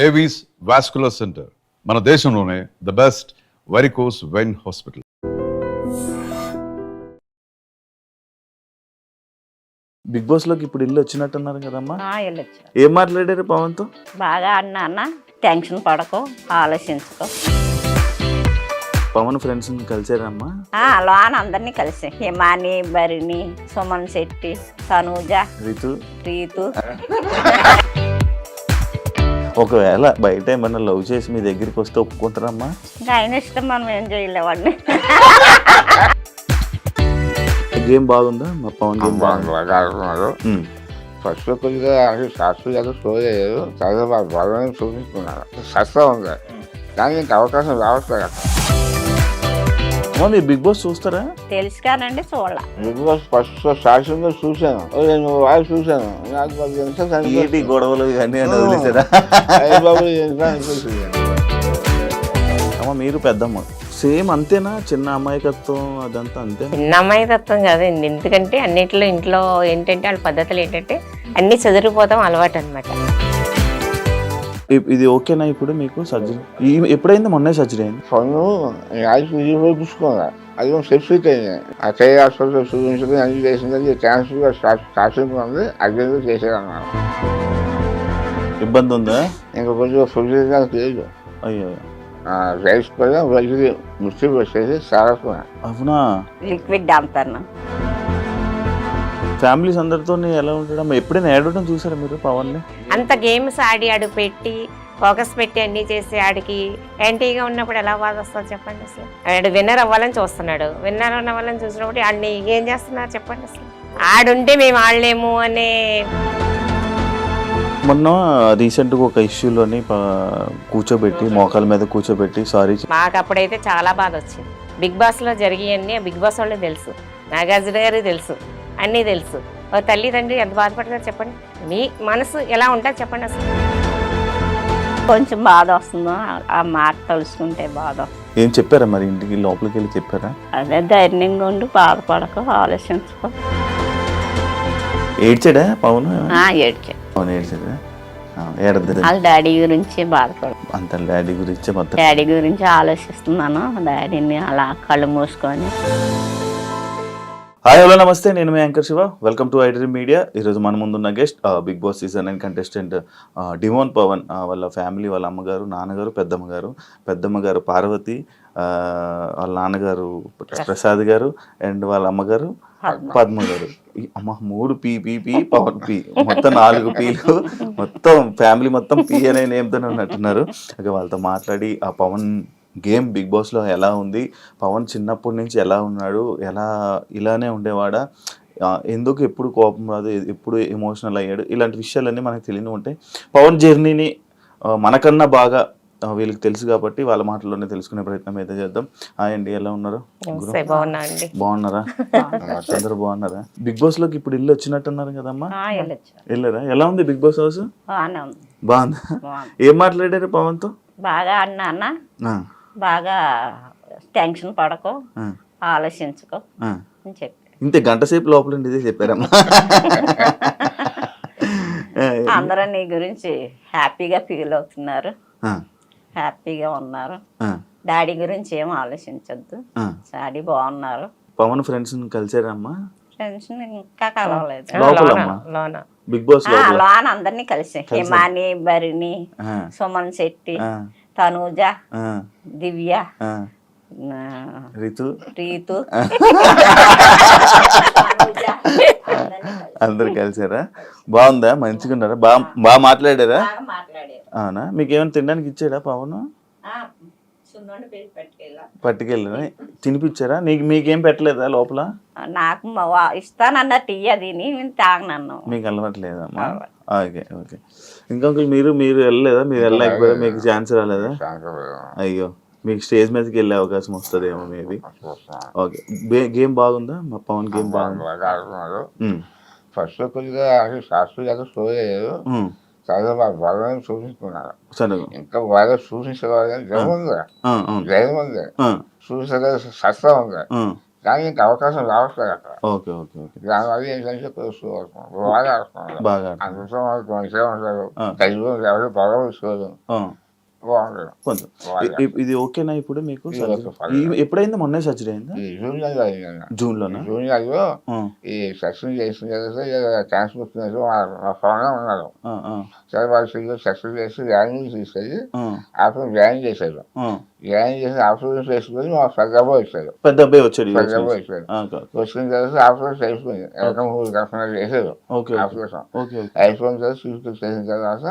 Avis vascular centre మన దేశంలోనే the best varicose vein hospital. Bigg Boss లోకి ఇప్పుడు ఇల్లు వచ్చినట్టున్నారు కదమ్మా, వెళ్ళొచ్చు. ఏం మాట్లాడారు పవన్ తో? బాగా అన్న టెన్షన్ పడకు, ఆలోచించుకో. పవన్ ఫ్రెండ్స్ కలిసారమ్మా? లోన్ అందరినీ కలిసి హిమాని, భరిణి, సుమన్ శెట్టి, తనూజ, రీతు. ఒకవేళ బయట ఏమన్నా లవ్ చేసి మీ దగ్గరికి వస్తే ఒప్పుకుంటారమ్మా? ఇంకా ఆయన ఇష్టం, మనం ఏం చేయలేవాడిని. గేమ్ బాగుందా మా పవన్? గేమ్ బాగా ఆడుతున్నారు. ఫస్ట్ కొద్దిగా శాస్త్రీయ స్టోరీ లేదు, తర్వాత బాగా చూపించుకున్నారు. సస్తా ఉంది కానీ ఇంకా అవకాశం రావట్లేదు. మీరు బిగ్ బాస్ చూస్తారా? తెలుసు కానండి, చూడాల. బిగ్ బాస్ ఫస్ట్ స్టార్టింగ్ లో చూశాను, 2 వారాలు చూశాను. నాకు గొడవలు ఇవన్నీ వదిలేసారా? అమ్మ మీరు పెద్దమ్మ, సేమ్ అంతేనా? చిన్న అమాయకత్వం అదంతా అంతే? చిన్న అమాయకత్వం కాదండి, ఎందుకంటే అన్నింటిలో ఇంట్లో ఏంటంటే వాళ్ళ పద్ధతులు ఏంటంటే అన్ని చదిరిపోతాం అలవాటు అనమాట. ఇది ఓకేనా ఇప్పుడు మీకు? సర్జరీ ఎప్పుడైంది? మొన్నే సర్జరీ అయింది. పన్ను చూపించుకోగా అది సెప్సిట్ అయింది. ఆ చేయ హాస్పిటల్ చూపించుకుని అన్ని చేసింది. క్యాన్సర్ స్టార్టింగ్ ఉంది, అర్జెంట్ చేసేదన్నారు. ఇబ్బంది ఉందా? ఇంకా కొంచెం సొల్యూషన్ లేదు. అయ్యో, రైస్ కూడా వెళ్ళి ముస్తి వచ్చేసి సారకున్నా. అవునా? లిక్విడ్ అమ్ముతాను. ఫ్యామిలీస్ అందరితో ఎలా ఉంటాడు? ఎప్పుడైనా ఏడవడం చూసారా మీరు పవన్ని? అంత గేమ్స్ ఆడి ఆడు పెట్టి ఫోకస్ పెట్టి అన్ని చేసి ఆడికి యాంటీగా ఉన్నప్పుడు ఎలా బాధ వస్తుంది చెప్పండి. అసలు ఆడు విన్నర్ అవ్వాలని చూస్తున్నాడు, విన్నర్ అవ్వాలని చూసినప్పుడు ఆడిని ఏం చేస్తున్నారు చెప్పండి. అసలు ఆడుంటే మేము ఆడలేము అనే. మొన్న రీసెంట్గా ఒక ఇష్యూలోని కూర్చోబెట్టి మోకాల మీద కూర్చోబెట్టి సారీ. మాకు అప్పుడైతే చాలా బాధ వచ్చింది. బిగ్ బాస్లో జరిగేవన్నీ బిగ్ బాస్ వాళ్ళకి తెలుసు, నాగార్జున గారికి తెలుసు, అన్నీ తెలుసు. తల్లిదండ్రి ఎంత బాధపడతారు చెప్పండి, మీ మనసు ఎలా ఉంటుంది చెప్పండి. అసలు కొంచెం బాధ వస్తుందో ఆ మాట తలుసుకుంటే బాధ. ఏం చెప్పారా మరి? ఇంటికి లోపలికి వెళ్ళి చెప్పారా? అదే ధైర్యంగా ఉండి బాధపడక, ఆలోచించుకో. ఏడ్చాడా పవన్? ఏడ్చా. పవన్ ఏడ్చాడా? వాళ్ళ డాడీ గురించి బాధపడు. అంత డాడీ గురించి మొత్తం డాడీ గురించి ఆలోచిస్తున్నాను. డాడీని అలా కళ్ళు మూసుకొని. హాయ్ హలో నమస్తే, నేను మీ anchor Shiva. Welcome to iDream Media. ఈరోజు మన ముందున్న guest Bigg Boss season 9 contestant Demon Pawan. వాళ్ళ ఫ్యామిలీ, వాళ్ళ అమ్మగారు, నాన్నగారు, పెద్దమ్మగారు పార్వతి, వాళ్ళ నాన్నగారు ప్రసాద్ గారు అండ్ వాళ్ళ అమ్మగారు పద్మ గారు. అమ్మ 3 పీ పవన్ పీ, మొత్తం 4 పీలు. మొత్తం ఫ్యామిలీ మొత్తం పీ అనే నేమ్తోనే ఉన్నట్టున్నారు. వాళ్ళతో మాట్లాడి ఆ పవన్ గేమ్ బిగ్ బాస్లో ఎలా ఉంది, పవన్ చిన్నప్పటి నుంచి ఎలా ఉన్నాడు, ఎలా ఇలానే ఉండేవాడా, ఎందుకు ఎప్పుడు కోపం రాదు, ఎప్పుడు ఎమోషనల్ అయ్యాడు, ఇలాంటి విషయాలన్నీ మనకు తెలియని ఉంటాయి. పవన్ జర్నీని మనకన్నా బాగా వీళ్ళకి తెలుసు కాబట్టి వాళ్ళ మాటల్లోనే తెలుసుకునే ప్రయత్నం అయితే చేద్దాం. హాయ్ అండి, ఎలా ఉన్నారు? బాగున్నారా? అందరూ బాగున్నారా? బిగ్ బాస్ లోకి ఇప్పుడు ఇల్లు వచ్చినట్టున్నారు కదమ్మా, వెళ్ళారా? ఎలా ఉంది బిగ్ బాస్ హౌస్? బాగుందా? ఏం మాట్లాడారు పవన్ తో? బాగా అన్న బాగా టెన్షన్ పడకు, ఆలోచించుకో అని చెప్పి. ఇంతే గంట సేపు లోపల ఇదే చెప్పారమ్మా. అందరూ నీ గురించి హ్యాపీగా ఫీల్ అవుతున్నారు, హ్యాపీగా ఉన్నారు. డాడీ గురించి ఏం ఆలోచించద్దు, డాడీ బాగున్నారు. పవన్ ఫ్రెండ్స్ కలిసారమ్మా? ఫ్రెండ్స్ ఇంకా కలవలేదు. బిగ్ బాస్ లోన్ అందరినీ కలిసి హిమాని, భరిణి, సుమన్ శెట్టి, తనూజ, దివ్య, రీతు అందరు కలిసారా? బాగుందా? మంచిగా ఉన్నారా? బాగా మాట్లాడారా? అవునా? మీకు ఏమైనా తినడానికి ఇచ్చాడా పవన్? పట్టుకెళ్ళా తినిపించారా? మీకేం పెట్టలేదా లోపల? నాకు ఇస్తానన్న టీ అది తాగనన్ను. మీకు అలవాట్లేదమ్మా? Okay okay. ఇంకొకరు మీరు వెళ్ళలేదా? మీరు వెళ్ళలేకపోయారా? మీకు ఛాన్స్ రాలేదా? అయ్యో, మీకు స్టేజ్ మీదకి వెళ్ళే అవకాశం వస్తుందేమో మేబీ. ఓకే, గేమ్ బాగుందా మా పవన్? గేమ్ బాగా ఫస్ట్ కొద్దిగా శాస్త్రీయ స్టోరీ లేదు, తర్వాత బాగా చూపించుకున్నారు. ఇంకా బాగా చూపించేవారు కానీ జయం ఉంది, చూపించగా సస్తా ఉంది కానీ ఇంకా అవకాశం రావట్లేదు అక్కడ. ఓకే ఓకే ఓకే దానివల్ల ఏంటంటే బాగా ఆడుతున్నారు. బాగా అందులో వాళ్ళకి మంచిగా ఉంటారు. ఆ. తెలుగు ఎవరు గొడవ తీసుకోరు. ఆ, బాగుంటారు. కొంచెం బాగా. ఇది ఓకేనా ఇప్పుడు మీకు ఇది surgery? ఓకే, పర్లేదు. ఎప్పుడైంది? మొన్నే సర్జరీ అయిందా? ఈ జూనియర్లో అయిందన్న. జూన్లోనా? జూనియర్లో ఆ, ఈ సెక్షన్ చేసిన తర్వాత క్యాన్సర్ వచ్చినట్టు మా ఫోన్లో ఉన్నారు. ఆ, ఆ, సరే వాళ్ళు సెక్షన్ చేసి వ్యాన్ తీసుకెళ్ళి ఆ, ఆఫ్టర్ వ్యాన్ చేశారు. ఆ. వ్యాన్ చేసి ఆఫ్టర్ చేసుకొని మా పెద్దబ్బా వచ్చారు. పెద్ద అబ్బాయి వచ్చాడు పెద్దబ్బా వచ్చారు. వచ్చిన తర్వాత ఆఫ్టర్ అయిపోయింది. ఎక్కడ 3 గంటలు చేశారు ఓకే ఆపరేషన్. ఓకే ఓకే అయిపోయిన తర్వాత తీసుకొచ్చేసిన తర్వాత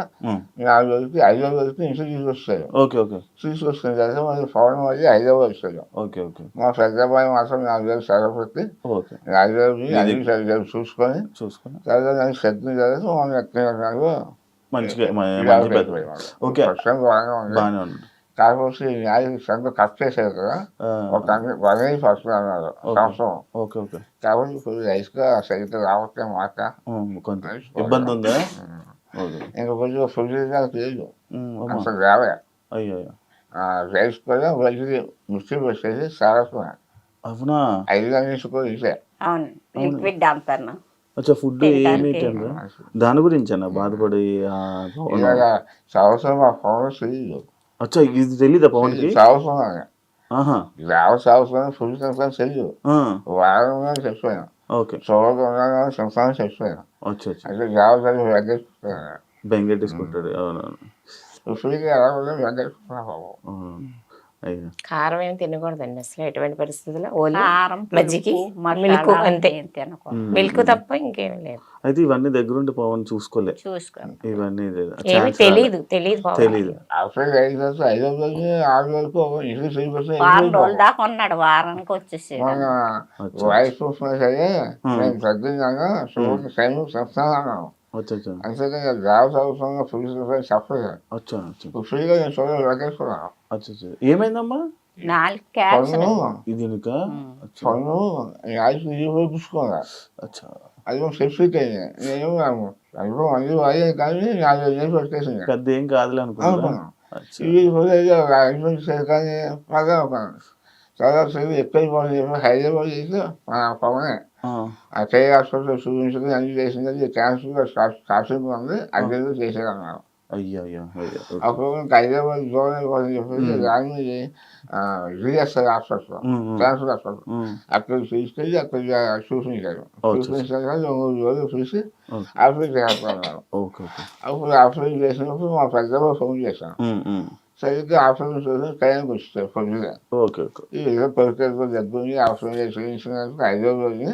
4 రోజులకి 5వ రోజుకి ఇంట్లో తీసుకొస్తారు. ఓకే ఓకే తీసుకొచ్చిన తర్వాత మళ్ళీ ఫోన్ మళ్ళీ హైదరాబాద్ వచ్చారు. ఓకే ఓకే మా పెద్ద అబ్బాయి మాత్రం 4 రోజులు సెలవు పెట్టి ఓకే 4 రోజులు అన్ని సరిగ్గా చూసుకొని చూసుకున్నా తర్వాత నన్ను చెప్పిన తర్వాత మనం ఎక్కడ మంచిగా మంచి పెద్ద ఓకే బాగానే ఉంది. బాగానే ఉంది. కాకపోతే ఈ న్యాయం సంత కట్ చేశారు కదా, ఆ, ఒక 1 ఫస్ట్ అన్నారు సంవత్సరం. ఓకే ఓకే కాబట్టి ఇప్పుడు రైస్గా సరిగ్గా రావట్లేదు మాట. కొంచెం ఇబ్బంది ఉందా? ఓకే ఇంకా కొంచెం ఫుడ్ లేదు అమ్మా. అసలు రావే. అయ్యో అయ్యో. రైస్ కూడా వెళ్ళి మిక్సీ వచ్చేసి సారస్వా అవునా? 5 గంటల కూడా ఇదే. అవును లిక్విడ్ అంతాను అచ్చా ఫుడ్ ఏమి తినరా? దాని గురించి అన్న బాధపడి ఇలాగ సంవత్సరం మా ఫోన్ తెలియదు. అచ్చా ఇది తెలీదా పవన్కి? సంవత్సరం ఆహా సంవత్సరం ఫుడ్ తింటాను తెలియదు. ఆ, వారంగా చచ్చిపోయాను. ఓకే చోట ఉన్నాను సంవత్సరం చచ్చిపోయాను. అచ్చా అచ్చా అంటే జాగ్రత్తగా వెంకటేశ్వర బెంగెట్టేసుకుంటాడు. అవునవును ఫ్రీగా ఎలా ఉందో వెంకటేశ్వర బాబు. అయ్యో కారం ఏమి తినకూడదండి అసలు ఎటువంటి పరిస్థితుల్లో. ఓన్లీ కారం మజ్జిగి, పులుపు, మిల్క్ మసాలా అంతే. ఏం తినకూడదు. మిల్క్ తప్ప ఇంకేమీ లేదు. అయితే ఇవన్నీ దగ్గరుండి పవన్ చూసుకోలే చూసుకోండి. ఇవన్నీ ఏమి తెలియదు బాబు. తెలీదు. అసలు 5 రోజులు 5వ రోజు 6 వరకు ఇంటికి సరిపోతే వారం రోజుల దాకా ఉన్నాడు, వారానికి వచ్చేసి మన వాయిస్ చూస్తున్నా సరే నేను పెద్దగా చూడండి సైన్ చెప్తాను అన్నాను. అచ్చా అచ్చా అంతేకాని జాగ్రత్త అవసరంగా ఫ్రీగా చెప్పలేదు. అచ్చా అచ్చా ఇప్పుడు ఫ్రీగా నేను చూడాలి వెంకటేశ్వర. అచ్చా అచ్చా ఏమైందమ్మా? 4 క్యాన్సర్. ఇది నీకా? అచ్చా పన్ను యాజ్ చూపించుకోవాలి. అచ్చా అది సెప్సిక్ అయింది. నేను అందులో మంది వాడే కానీ 4 రోజులు పెట్టేసింది. పెద్ద ఏం కాదులే అనుకున్నా. అనుకున్నాను అచ్చా ఇవి కానీ బాగా చాలా సేపు ఎక్కువైపోయింది. హైదరాబాద్ చేసి మన పవనే ఆ, ఆ చేయి హాస్పిటల్ చూపించుకుని అన్ని చేసింది. క్యాన్సర్ కాసింగ్ ఉంది, అది చేసేదన్నారు. అయ్యో అయ్యో అయ్యో ఓకే. అప్పుడు ఇంకా హైదరాబాద్ దూరం అయిపోతుంది చెప్పేసి దాన్ని జిఎస్ఐ హాస్పిటల్, క్యాన్సర్ హాస్పిటల్ అక్కడికి తీసుకెళ్ళి అక్కడ చూపించారు. చూపించాక 3 రోజులు చూసి ఓకే ఆపరేట్ చేస్తున్నారు. ఓకే ఓకే అప్పుడు ఆపరేట్ చేసినప్పుడు మా పెద్దమ్మ ఫోన్ చేశాను. సరిగ్గా ఆపరేషన్ చూసి టైంకి వచ్చారు పొద్దుగా. ఓకే ఓకే ఈ ఏదో పరికరంతో దగ్గరుండి ఆపరేషన్ చేయించినందుకు 5వ రోజుని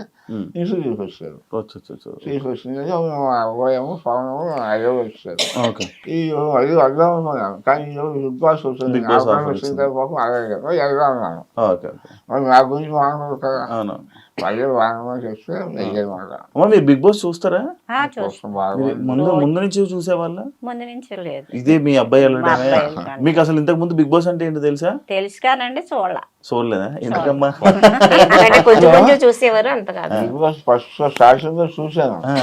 ఇంట్లో తీసుకొచ్చారు. అచ్చా అచ్చా అచ్చా తీసుకొచ్చింది అబ్బాయేమో పవనము 5వ వచ్చారు. ఓకే ఈ అది అర్థం అనుకున్నాను కానీ ఈ రోజు బిగ్ బాస్ వచ్చింది. బిగ్ బాస్ ఆపరేషన్ ఆఫర్ వచ్చిన వచ్చింది. తర్వాత అలాగే వెళ్దాం అన్నాను. ఓకే ఓకే మరి నా గురించి వాడకూడదు కదా, అవును. మళ్ళీ వాడమని చెప్తే అయ్యేమాట. అమ్మా మీరు బిగ్ బాస్ చూస్తారా? కోసం బాగా మీరు ముందు నుంచి చూసేవాళ్ళ? ముందు నుంచి లేదు. ఇదే మీ అబ్బాయి మా వెళ్ళడమే? అబ్బాయి వెళ్ళడం. మీకు అసలు ఇంతకు ముందు బిగ్ బాస్ అంటే ఏంటో తెలుసా? తెలుసు కానండి చూడాల. చూడలేదా? ఎందుకమ్మా? ఎందుకంటే కొంచెం కొంచెం చూసేవారు, అంత కాదు. బిగ్ బాస్ ఫస్ట్ స్టార్టింగ్ లో చూశాను. ఆ,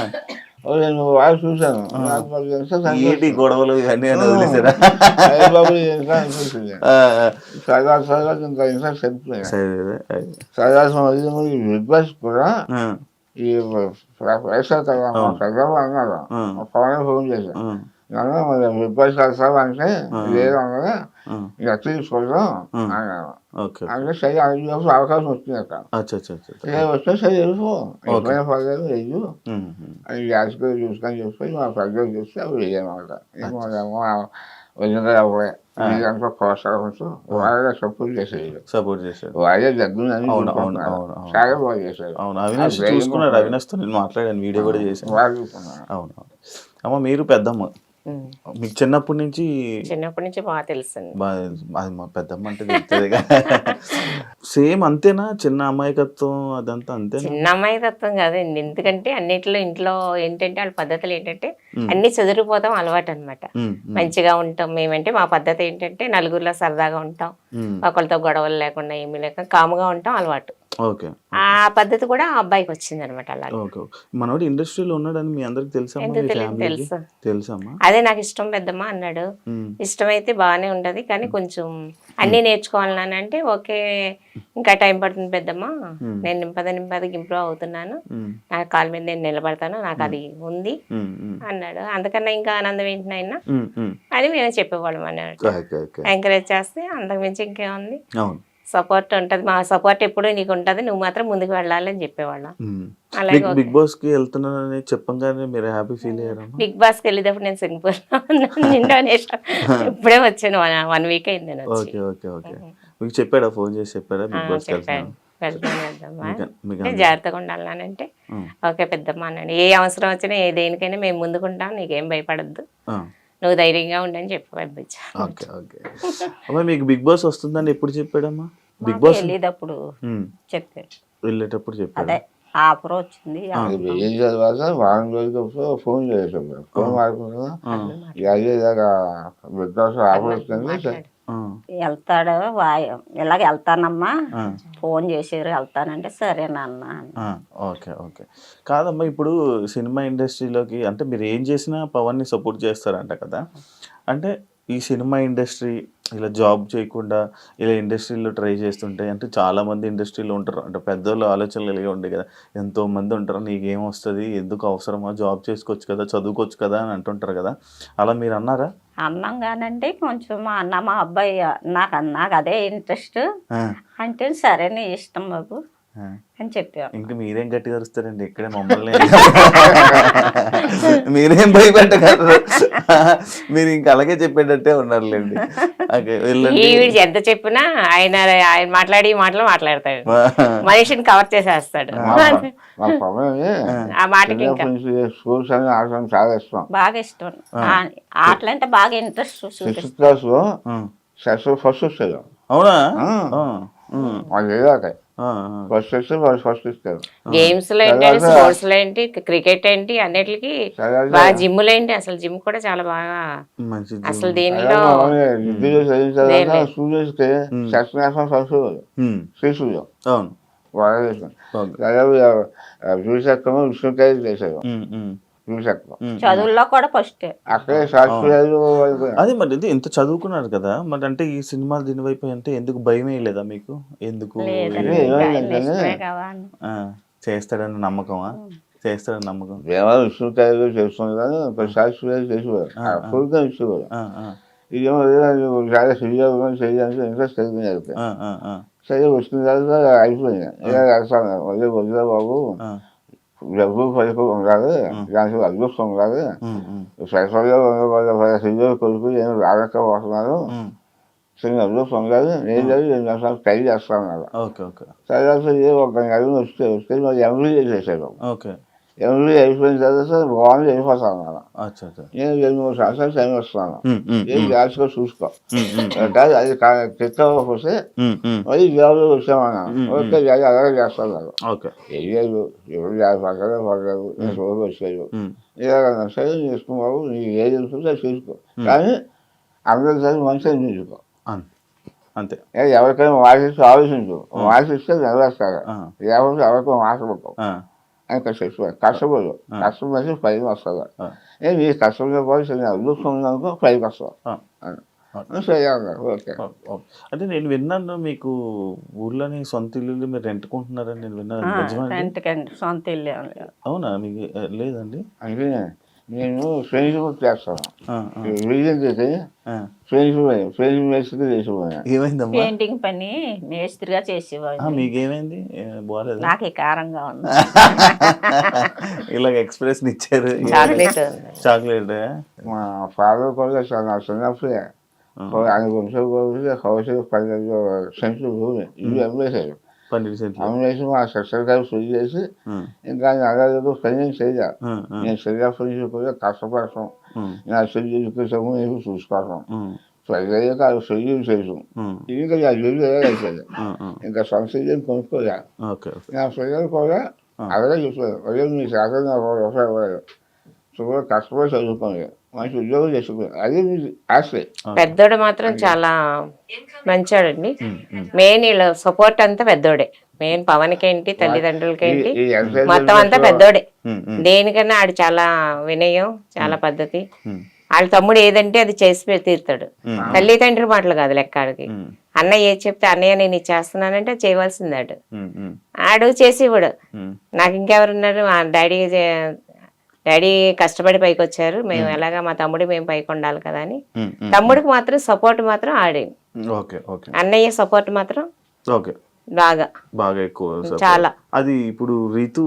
నేను వాడు చూశాను. నాకు మరి ఎంత ఏంటి గొడవలు ఇవన్నీ అని వదిలేసారా? అయ్యబాబు ఇంకా అనిపించింది. ఆ, ఆ. సరదా ఇంకా ఇంకా చనిపోయాను. సరే అదే. సరదా బిగ్ బాస్ కూడా ఆ, ఈ వైఎస్ఆర్ కదా పెద్దమ్మ అన్నారు. పవన్ ఫోన్ చేశాను. ఆ, నన్ను మరి బిగ్ బాస్ వెళ్తావా అంటే లేదు అన్నది, ఇక తీసుకుందాం అన్నాను. ఓకే అంటే సరే అందులో అవకాశం వచ్చింది అక్కడ. అచ్చా అచ్చా అచ్చా. వస్తే సరే వెళ్ళిపో, ఎప్పుడైనా పర్లేదు వెయ్యు ఉమ్, ఉమ్. అది గ్యాస్లో చూసుకొని చెప్పి మా పెద్దలు చూస్తే అవి వేయమాట. ఏమో వదిలిగా అవ్వే ఇదంతా ప్రోత్సాహంతో వాళ్ళే సపోర్ట్ చేసేది. సపోర్ట్ చేశాడు. వాళ్ళే దగ్గర అవును అవును అవును అవును చాలా బాగా చేశారు. అవును. అవినాష్ చూసుకున్నాడు. అవినాష్తో నేను మాట్లాడాను, వీడియో కూడా చేశాను. వాళ్ళు చూసుకున్నారు. అవును అవును. అమ్మ మీరు పెద్దమ్మ, మీకు చిన్నప్పటి నుంచి చిన్నప్పటి నుంచి బాగా తెలుసండి. బాగా అది మా పెద్దమ్మ అంటే తెలుస్తుందిగా. సేమ్ అంతేనా? చిన్న అమాయకత్వం అదంతా అంతేనా? చిన్న అమ్మాయి తత్వం కాదండి. ఎందుకంటే అన్నిట్లో ఇంట్లో ఏంటంటే వాళ్ళ పద్ధతులు ఏంటంటే అన్ని చెదిరిపోతాం అలవాటు అనమాట. మంచిగా ఉంటాం మేమంటే. మా పద్ధతి ఏంటంటే నలుగురిలో సరదాగా ఉంటాం, ఒకరితో గొడవలు లేకుండా ఏమీ లేక కాముగా ఉంటాం అలవాటు. ఓకే ఆ పద్ధతి కూడా ఆ అబ్బాయికి వచ్చింది అనమాట. అలాగే ఓకే మనోడు ఇండస్ట్రీలో ఉన్నాడని మీ అందరికి తెలుసమ్మా? ఎందుకు మీ తెలియదు, ఫ్యామిలీకి తెలుసు. తెలుసమ్మా? అదే నాకు ఇష్టం పెద్దమ్మ అన్నాడు. ఇష్టమైతే బాగానే ఉంటది కానీ కొంచెం అన్నీ నేర్చుకోవాలని అంటే ఓకే ఇంకా టైం పడుతుంది పెద్దమ్మ, నేను నింపదకి ఇంప్రూవ్ అవుతున్నాను, నా కాళ్ళ మీద నేను నిలబడతాను, నాకు అది ఉంది అన్నాడు. అందుకన్నా ఇంకా ఆనందం ఏంటి అయినా అని మేము చెప్పేవాళ్ళం అన్నట్టు. ఎంకరేజ్ చేస్తే అంతకుమించి ఇంకేముంది, అవును. సపోర్ట్ ఉంటది, మా సపోర్ట్ ఎప్పుడు నీకు ఉంటది, నువ్వు మాత్రం ముందుకు వెళ్ళాలి అని చెప్పేవాళ్ళం. అలాగే బిగ్ బాస్ కి వెళ్తున్నానని చెప్పంగానే మీరు హ్యాపీ ఫీల్ అయ్యారమ్మా? బిగ్ బాస్ కి వెళ్ళేటప్పుడు నేను సింగపూర్ ఇండోనేషియా ఇప్పుడే వచ్చాను, 1 వీక్ అయింది నేను వచ్చి. ఓకే ఓకే ఓకే మీకు చెప్పాడా, ఫోన్ చేసి చెప్పాడా బిగ్ బాస్ కి చెప్పాను వెళ్తున్నాను? వెళ్దామా జాగ్రత్తగా ఉండాలంటే ఓకే పెద్దమ్మ అన్నాడు. ఏ అవసరం వచ్చినా ఏ దేనికైనా మేము ముందుకుంటాం, నీకేం భయపడద్దు, నువ్వు ధైర్యంగా ఉండని చెప్పి పంపించా. ఓకే ఓకే అమ్మా మీకు బిగ్ బాస్ వస్తుందని ఎప్పుడు చెప్పాడమ్మా? బిగ్ బాస్ వెళ్ళేటప్పుడు చెప్పాడు, వెళ్ళేటప్పుడు చెప్పాడు. అదే ఆఫర్ వచ్చింది. ఏం తర్వాత వారం రోజులకు ఫోన్ చేసాము, ఫోన్ మాట్లాడుకున్నా అదే ఇలాగా బిగ్ బాస్ ఆఫర్ వస్తుంది, వెళ్తాడు ఇలాగ వెళ్తానమ్మా, ఫోన్ చేసారు వెళ్తానంటే సరేనన్నా. ఓకే ఓకే కాదమ్మా, ఇప్పుడు సినిమా ఇండస్ట్రీలోకి అంటే మీరు ఏం చేసినా పవన్ని సపోర్ట్ చేస్తారంట కదా, అంటే ఈ సినిమా ఇండస్ట్రీ ఇలా జాబ్ చేయకుండా ఇలా ఇండస్ట్రీలో ట్రై చేస్తుంటే, అంటే చాలామంది ఇండస్ట్రీలో ఉంటారు, అంటే పెద్దోళ్ళు ఆలోచనలు కలిగి ఉండే కదా, ఎంతోమంది ఉంటారు, నీకేం వస్తుంది, ఎందుకు అవసరమా, జాబ్ చేసుకోవచ్చు కదా, చదువుకోవచ్చు కదా అని అంటుంటారు కదా, అలా మీరు అన్నారా? అన్నాం కానండి, కొంచెం అన్న మా అబ్బాయి నాకు అదే ఇంట్రెస్ట్ అంటే సరే నీ ఇష్టం బాబు అని చెప్పాను. ఇంకా మీరేం గట్టిగా అరుస్తారండి, ఇక్కడే మమ్మల్ని మీరేం భయపెట్టగలరు, మీరు ఇంకా అలాగే చెప్పేటట్టే ఉన్నారులేండి. వీడు ఎంత చెప్పినా ఆయన మాట్లాడి మాటలు మాట్లాడతాడు, మనిషిని కవర్ చేసేస్తాడు. ఆ మాటకి ఇంకా స్కూల్స్ అని ఆడటం చాలా ఇష్టం, బాగా ఇష్టం, ఆటలంటే బాగా ఇంట్రెస్ట్. 6th క్లాస్ లో ఫస్ట్ వస్తుంది. అవునా? ఫస్ట్ ఇస్తారు. గేమ్స్ లో ఏంటి, స్పోర్ట్స్ లో ఏంటి, క్రికెట్ ఏంటి, అన్నిటికి బాగా జిమ్ లో ఏంటి, అసలు జిమ్ కూడా చాలా బాగా అసలు దీనిలో స్టూడెంట్స్ కి సెకండ్ క్లాస్ ఫస్ట్ శ్రీసూర్యం అవును బాగా చేస్తాం. దాదాపు విష్ణుకాయ చేశారు, చదువుల్లో కూడా ఫస్ట్ అక్కడే సాక్షులు. అదే మరి ఇది ఇంత చదువుకున్నారు కదా, మరి అంటే ఈ సినిమా దీని వైపు అంటే ఎందుకు భయమే లేదా మీకు? ఎందుకు చేస్తాడని నమ్మకమా? చేస్తాడని నమ్మకం దేవాలయం విష్ణుకాయలు చేస్తుంది కానీ సాక్షులు చేసేవారు, ఫుల్గా ఇచ్చేవారు. ఇదేమో చాలా సిరిగా చేయడానికి ఇంట్రెస్ట్ కలిగింది. సరే వచ్చిన తర్వాత అయిపోయింది, ఇలా రాస్తాను వదిలే బాబు, డబ్బు పలుకు ఉండాలి, దానికి అదృష్టం ఉండాలి, సరఫరాలో సిద్ధులు కొడుకు నేను రాలేకపోతున్నాను, చిన్న అదృష్టం ఉండాలి, నేను 2 నిమిషాలు ట్రై చేస్తాను. తర్వాత ఒక నెల వస్తే మరి ఎంబీఏ చేశాను. ఎంబీఏ అయిపోయిన తర్వాత బాగుంది వెళ్ళిపోతాను అన్నమాట. నేను 2-3 సంవత్సరాలు టైం వస్తున్నాను, ఏం జాగ్రత్తగా చూసుకో, అది తెచ్చకపోతే మరి జాబ్లో వచ్చామన్నాను. ఓకే అలాగే చేస్తాను. వేయలేదు ఎవరు పక్కనే పడలేదు, నేను రోజు వచ్చాను, ఇలాగన్నా సరే చేసుకున్నావు, నీకు ఏది ఉంటుందో చూసుకో, కానీ అందరిసారి మంచిగా చూసుకో అంతే. ఎవరికైనా వాసిస్తూ ఆలోచించు, వాసిస్తే నెరవేరుతారు, లేకపోతే ఎవరికైనా ఆశపడతావు అని కష్టపడు, కష్టపడి పైకి వస్తారు. నీ కష్టంతో పాటు చిన్న అదృష్టం ఉందనుకో పైకి వస్తావు. అంటే నేను విన్నాను మీకు ఊర్లోని సొంత ఇల్లు మీరు రెంట్కుంటున్నారని నేను విన్నాను. సొంత ఇల్లు అవునా? మీకు లేదండి? అంటే నేను ఫ్రెండ్షిప్ చేస్తాను, ఫ్రెండ్షిప్ చేసిపోయాను. ఏమైందమ్మా? పెయింటింగ్ పని మేస్త్రిగా చేసేవాడు. మీకేమైంది? బాగాలేదు, నాకు కారంగా ఉంది. ఇలాగ ఎక్స్ప్రెషన్ ఇచ్చారు. చాక్లెట్ మా ఫాదర్ కూడా చిన్నప్పుడే ఆయన వంశం హౌస్ 12 సెంట్లు భూమి ఇల్లు అమ్మేశారు. అమ్మేసి మా సిస్టర్ గారు ఫుల్ చేసి ఇంకా అలాగే పని చేయాలి, నేను సరిగా ఫుల్ కూడా కష్టపడతాం, నా చెల్లి ఎడ్యుకేషన్ నేను చూసుకోవడం, పెద్దయ్యాక అది చెల్లి చేసాం, ఇంకా నా చెల్లి అయిపోయింది, ఇంకా సొంత కొనుక్కోలే. నా పిల్లలు కూడా అలాగే చెప్పారు, అదే మీ శాతం నాకు రూపాయలు కష్టపడి చదువుకోండి, మంచి ఉద్యోగం చేసుకున్నాను, అది మీ ఆశ. పెద్దోడు మాత్రం చాలా మంచోడండి, మెయిన్ వీళ్ళ సపోర్ట్ అంతా పెద్దోడే. మెయిన్ పవన్కి ఏంటి తల్లిదండ్రులకి ఏంటి ఈ exercise మొత్తం అంతా చేస్తూ- పెద్దోడే ఉమ్, ఉమ్, దేనికన్నా ఆడు చాలా వినయం చాలా పద్ధతి ఉమ్, వాళ్ళ తమ్ముడు ఏదంటే అది చేసి తీరుతాడు ఉమ్, తల్లిదండ్రుల మాటలు కాదు లెక్క ఆడికి ఉమ్, అన్నయ్య ఏది చెప్తే అన్నయ్య నేను ఇది చేస్తున్నానంటే చేయవలసింది ఆడు ఉమ్, ఉమ్, ఆడు చేసేవాడు ఉమ్, నాకు ఇంకెవరున్నారు ఆ డాడీ కష్టపడి పైకి వచ్చారు మేము ఎలాగా మా తమ్ముడు మేము పైకి ఉండాలి కదా అని ఉమ్, ఉమ్. తమ్ముడికి మాత్రం సపోర్ట్ మాత్రం ఆడే ఓకే ఓకే అన్నయ్య సపోర్ట్ మాత్రం ఓకే బాగా బాగా ఎక్కువ support. చాలా. అది ఇప్పుడు రీతు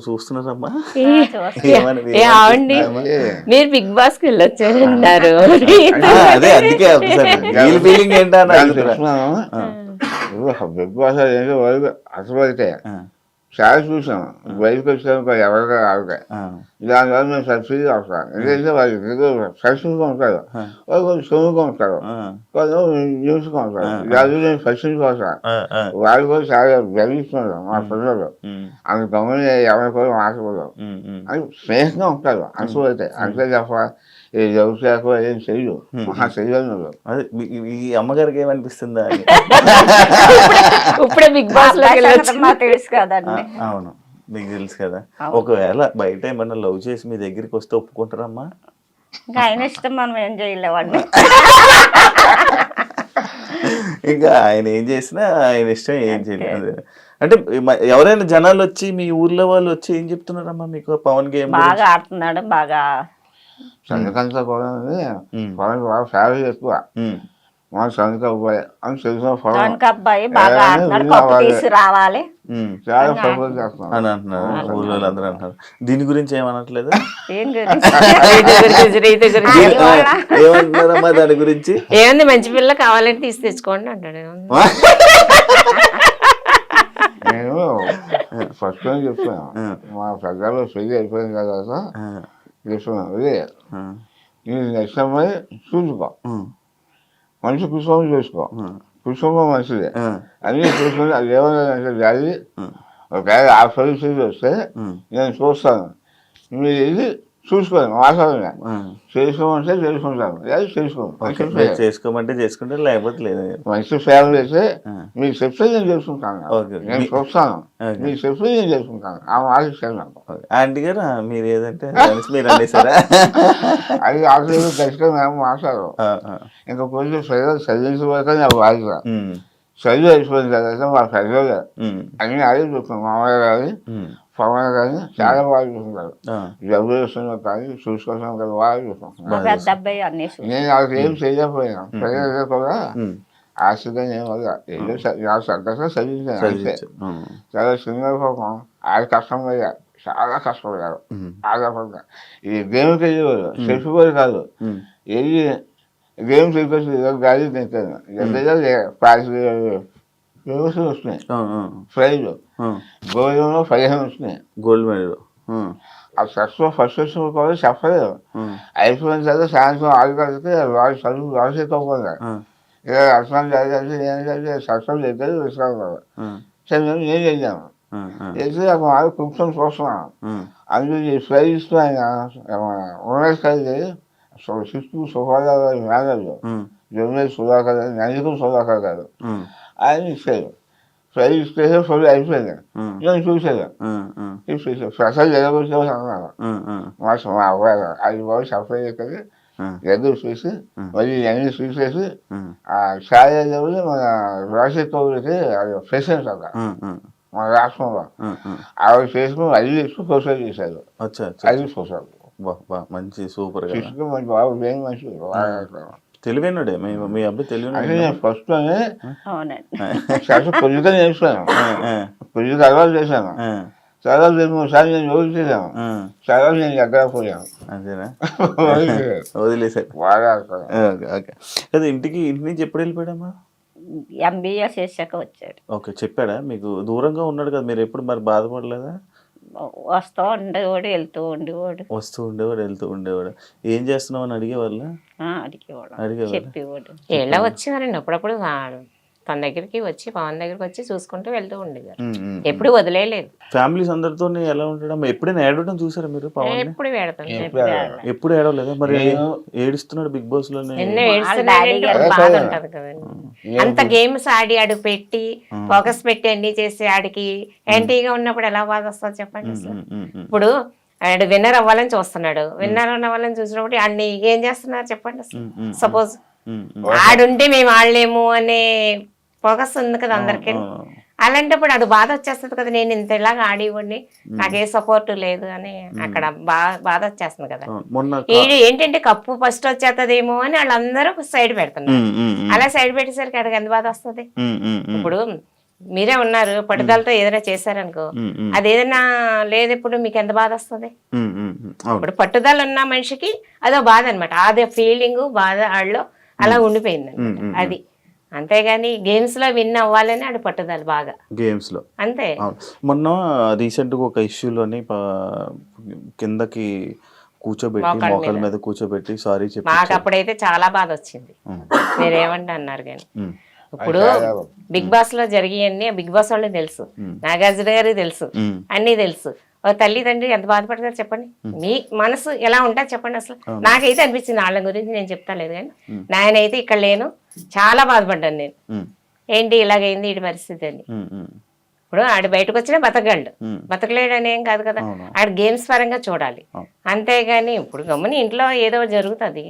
చూస్తున్నారమ్మా చూస్తున్నా. ఏమని- ఏ ఆవండి అది మీరు బిగ్ బాస్ కి వెళ్ళొచ్చారన్నారు అందుకే వీళ్ళ ఫీలింగ్ ఏంటా అని దాన్ని అడుగుతున్నా. చెప్తున్నాను బిగ్ బాస్ ఏంటో వరకు అసలు ఆ, చాలా చూసాం బయటకు వచ్చాక ఎవరిగా ఆడతాయి ఆ, దానివల్ల మేము సబ్సిడీ అవసరం ఎందుకంటే వాళ్ళు సక్సెస్గా ఉంటారు వాళ్ళు కొంచెం సొమ్ముగా ఉంటారు ఆ, వాళ్ళు న్యూస్గా ఉంటారు దాని నేను సక్సెస్ కోసం ఆ, ఆ, వాళ్ళు కూడా చాలా గర్విస్తున్నారు మా పిల్లలు ఉమ్, అంత గమని ఎవరి కూడా మాట్లాడరు ఉమ్, ఉమ్, అని స్నేహంగా ఉంటారు అంతే అంతే తప్ప ఈ వ్యవసాయకు ఏం చెయ్యు మహా చెయ్యను అదే ఈ అమ్మగారికి ఏమనిపిస్తుందా అని ఇప్పుడే బిగ్ బాస్ లోకి వెళ్ళొచ్చు మాకు తెలుసు కదండి. అవును మీకు తెలుసు కదా ఒకవేళ బయట ఏమన్నా లవ్ చేసి మీ దగ్గరికి వస్తే ఒప్పుకుంటారమ్మా ఇంకా ఆయన ఇష్టం మనం ఏం చేయలేవండి. ఇంకా ఆయన ఏం చేసినా ఆయన ఇష్టం ఏం చేయలేదు అంటే ఎవరైనా జనాలు వచ్చి మీ ఊర్లో వాళ్ళు వచ్చి ఏం చెప్తున్నారమ్మా మీకు పవన్ గేమ్ బాగా ఆడుతున్నాడు బాగా. సంగతంతా కూడా పొలం బాగా ఫ్యామిలీ ఎక్కువ మా సంగత అబ్బాయి అని తెలిసిన పొలం దానికి అబ్బాయి బాగా ఆడుతున్నాడు కప్పు తీసి రావాలి. చాలా సపోర్ట్ చేస్తున్నాం అని అంటున్నారు ఊళ్ళో అందరూ అంటున్నారు దీని గురించి ఏమనట్లేదు ఏం గురించి రీతి గురించి ఏమంటున్నారమ్మా దాని గురించి ఏముంది మంచి పిల్ల కావాలంటే తీసి తెచ్చుకోండి అంటాడు ఏముంది? నేను ఫస్ట్ టైం చెప్తాను మా పెద్దలు పెళ్లి అయిపోయిన తర్వాత చెప్తున్నాను అదే నేను నెక్స్ట్ అమ్మాయి చూసుకో మంచి కుటుంబం చూసుకో కుటుంబం మంచిదే అన్నీ చూసుకొని అది ఏమన్నా జాలి ఒకవేళ ఆ పరిస్థితి వస్తే నేను చూస్తాను మీరు వెళ్ళి చూసుకోండి మాట్లాడండి చేసుకోమంటే చేసుకుంటాను లేదా చేసుకోండి చేసుకోమంటే చేసుకుంటే లేకపోతే లేదు మంచి ఫ్యామిలీ అయితే మీకు చెప్తే నేను చేసుకుంటాను ఓకే. నేను చూస్తాను ఓకే. మీకు చెప్తే నేను చేసుకుంటాను ఆ మాట ఇస్తాను ఆంటీ గారు మీరు ఏదంటే మీరు అనేసారా అది ఆల్రెడీ ఖచ్చితంగా మేము మాట్లాడరు ఇంకా కొంచెం చదివి చదివించబోతే నాకు బాధ్యత చదువు అయిపోయిన తర్వాత మా పెద్దలు అన్ని అదే చూస్తున్నాం మామయ్య కానీ పవన్ కానీ చాలా బాగా చూసుకుంటారు జబ్బు చేస్తున్నారు కానీ చూసుకోవడం కదా బాగా చూసుకుంటున్నారు పెద్ద అబ్బాయి అన్ని నేను వాళ్ళకి ఏం చేయలేకపోయినా ప్రజలు కూడా ఆశగా ఏం వల్ల ఏదో నాకు సంతోషంగా చదివించాను అంతే చాలా చిన్న పాపం ఆడ కష్టపడ్డా చాలా కష్టపడ్డారు ఆధారపడ్డా ఈ గేమ్కి వెళ్ళేవారు చెప్పుకోరు కాదు వెళ్ళి గేమ్ చెప్పేసి గాలి తింటాను ఫేమస్ వస్తున్నాయి ప్రైజ్ గోల్డ్లో 15 వస్తున్నాయి గోల్డ్ మెడల్ ఆ ఫస్ట్ వచ్చిన కూడా చెప్పలేదు అయిపోయిన తర్వాత సాయంత్రం 6 గంటలకి వాళ్ళు చదువు రాసేసుకోకుండా ఇక అర్థం జరిగింది ఏంటంటే సక్సెస్ చేస్తే విశ్రాంతి సరే నేను చేశాను చేసి ఒక వాళ్ళు కూర్చొని చూస్తున్నాను అందులో ఈ ప్రైజ్ ఇస్తూ ఆయన ఉన్నది కలిగి శిస్తు సుఖాలు మేనేజర్ జర్నలిస్ట్ సుధాకర్ గారు నందికం సుధాకర్ గారు ఆయన ఇచ్చారు ప్రైజ్ ఇస్తే ఫుల్ అయిపోయింది నేను చూసాను స్పెషల్ జరగవచ్చు అన్నాను మా అబ్బాయి 5 బాబు సప్లై చేస్తుంది ఎదురు చూసి మళ్ళీ అన్ని చూసేసి ఆ ఛాయలు మన రాజశేఖర్కి అది ప్రెసిడెంట్ అక్కడ మన రాష్ట్రంలో ఆవిడ చేసుకుని అది చేసుకుని ప్రొసైడ్ చేశారు అది ప్రొసైడ్ మంచి సూపర్ మంచి బాబు ఏం మంచి తెలివైనడే మీ అబ్బాయి అంటే తెలివైన నేను ఫస్ట్లోనే అవునండి పొద్దుగా నేర్చుకున్నాను పొద్దుగా అలవాటు చేశాను చాలా 2-3 సార్లు నేను రోజు చేశాను చాలా నేను ఎక్కడ పోయాను అంతేనా వదిలేసారు బాగా ఓకే అదే ఇంటి నుంచి ఎప్పుడు వెళ్ళిపోయాడమ్మా ఎంబీఏ చేశాక వచ్చాడు. ఓకే చెప్పాడా మీకు దూరంగా ఉన్నాడు కదా మీరు ఎప్పుడు మరి బాధపడలేదా వస్తూ ఉండేవాడు వెళ్తూ ఉండేవాడు వస్తూ ఉండేవాడు వెళ్తూ ఉండేవాడు ఏం చేస్తున్నావు అని అడిగేవాళ్ళ అడిగేవాడు చెప్పేవాడు. ఎలా వచ్చేవారండి అప్పుడప్పుడు తన దగ్గరికి వచ్చి పవన్ దగ్గరికి వచ్చి చూసుకుంటూ వెళ్తూ ఉండేవారు. ఎప్పుడు వదిలేయలేదు. ఫ్యామిలీస్ అందరితో ఎలా ఉంటాడు? ఎప్పుడైనా ఏడవడం చూసారా మీరు పవన్? ఎప్పుడు పెడతాను. ఎప్పుడు ఏడవలేదా? మరి ఏడుస్తున్నాడు బిగ్ బాస్ లోనే. ఎన్నో ఏడ్చున్నాడంటే ఒక బాధ ఉంటది కదండి. అంత గేమ్స్ ఆడి ఆడు పెట్టి ఫోకస్ పెట్టి అన్ని చేసి ఆడికి యాంటీగా ఉన్నప్పుడు ఎలా బాధ వస్తుంది చెప్పండి అసలు. ఇప్పుడు ఆడు విన్నర్ అవ్వాలని చూస్తున్నాడు. విన్నర్ అవ్వాలని చూసినప్పుడు ఆడిని ఏం చేస్తున్నారు చెప్పండి అసలు. సపోజ్ ఆడుంటే మేము ఆడలేము అనే ఫోకస్ ఉంది కదా అందరికి. అలాంటప్పుడు అది బాధ వచ్చేస్తుంది కదా, నేను ఇంత ఇలాగా ఆడివ్వండి నాకే సపోర్ట్ లేదు అని అక్కడ బాధ వచ్చేస్తుంది కదా. ఏంటంటే కప్పు ఫస్ట్ వచ్చేస్తుందేమో అని వాళ్ళందరూ సైడ్ పెడుతున్నారు. అలా సైడ్ పెట్టేసరికి అక్కడికి ఎంత బాధ వస్తుంది. ఇప్పుడు మీరే ఉన్నారు, పట్టుదలతో ఏదైనా చేశారనుకో, అది ఏదైనా లేదు ఇప్పుడు మీకు ఎంత బాధ వస్తుంది. ఇప్పుడు పట్టుదల ఉన్న మనిషికి అదో బాధ అనమాట. అదే ఫీలింగ్ బాధ ఆడలో అలా ఉండిపోయింది అనమాట. అది అంతేగాని గేమ్స్ లో విన్ అవ్వాలని ఆడు పట్టుదల బాగా గేమ్స్ లో అంతే. మొన్న రీసెంట్ గా ఒక ఇష్యూలోని కిందకి కూర్చోబెట్టి మోకాల మీద కూర్చోబెట్టి సారీ చెప్పి మాకు అప్పుడైతే చాలా బాధ వచ్చింది. మీరేమంటే అన్నారు కానీ ఇప్పుడు బిగ్ బాస్ లో జరిగాయన్నీ బిగ్ బాస్ వాళ్ళకి తెలుసు, నాగార్జున గారికి తెలుసు, అన్ని తెలుసు. ఒక తల్లి తండ్రి ఎంత బాధపడతారు చెప్పండి. మీ మనసు ఎలా ఉంటుంది చెప్పండి అసలు. నాకైతే అనిపించింది, వాళ్ళ గురించి నేను చెప్తా లేదు కానీ నాయనైతే ఇక్కడ లేను, చాలా బాధపడ్డాను నేను. ఏంటి ఇలాగైంది ఈ పరిస్థితి అని. ఇప్పుడు ఆడు బయటకు వచ్చినా బతకగలడు, బతకలేడని ఏం కాదు కదా. ఆడు గేమ్స్ పరంగా చూడాలి అంతేగాని ఇప్పుడు గమ్ముని ఇంట్లో ఏదో జరుగుతుంది.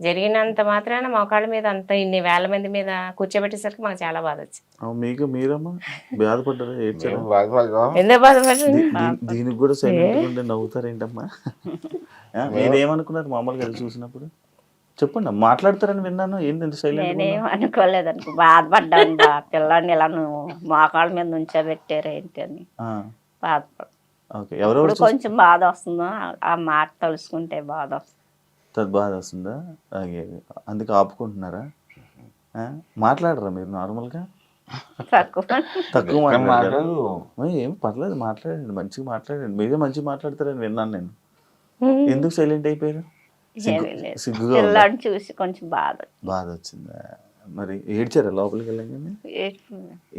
జరిగినంత మాత్రాన మోకాళ్ళ మీద అంత ఇన్ని వేల మంది మీద కూర్చోబెట్టేసరికి మాకు చాలా బాధ వచ్చింది. మీకు మీరమ్మా బాధపడ్డారా? ఎందుకు బాధపడ్డారు? దీనికి కూడా సైలెంట్ నవ్వుతారేంటమ్మా? మీరేమనుకున్నారు మామూలుగా చూసినప్పుడు? చెప్పండి, మాట్లాడతారని విన్నాను. ఏంటి సైలెంట్? నేనేం అనుకోలేదు అనుకో, బాధపడ్డాను. పిల్లాడిని ఇలా నువ్వు మోకాళ్ళ మీద నుంచోబెట్టారు ఏంటి అని బాధపడ్డా. కొంచెం బాధ వస్తుందో ఆ మాట తలుసుకుంటే బాధ వస్తుంది. బాధ వస్తుందా? అందుకే ఆపుకుంటున్నారా? మాట్లాడరా మీరు నార్మల్గా? తక్కువ మాట్లాడారు. ఏం పర్లేదు, మాట్లాడండి, మంచిగా మాట్లాడండి. మీరే మంచిగా మాట్లాడతారని విన్నాను నేను. ఎందుకు సైలెంట్ అయిపోయారు? సిగ్గుగా చూసి కొంచెం బాధ వచ్చిందా? మరి ఏడ్చారా లోపలికి వెళ్ళగానే?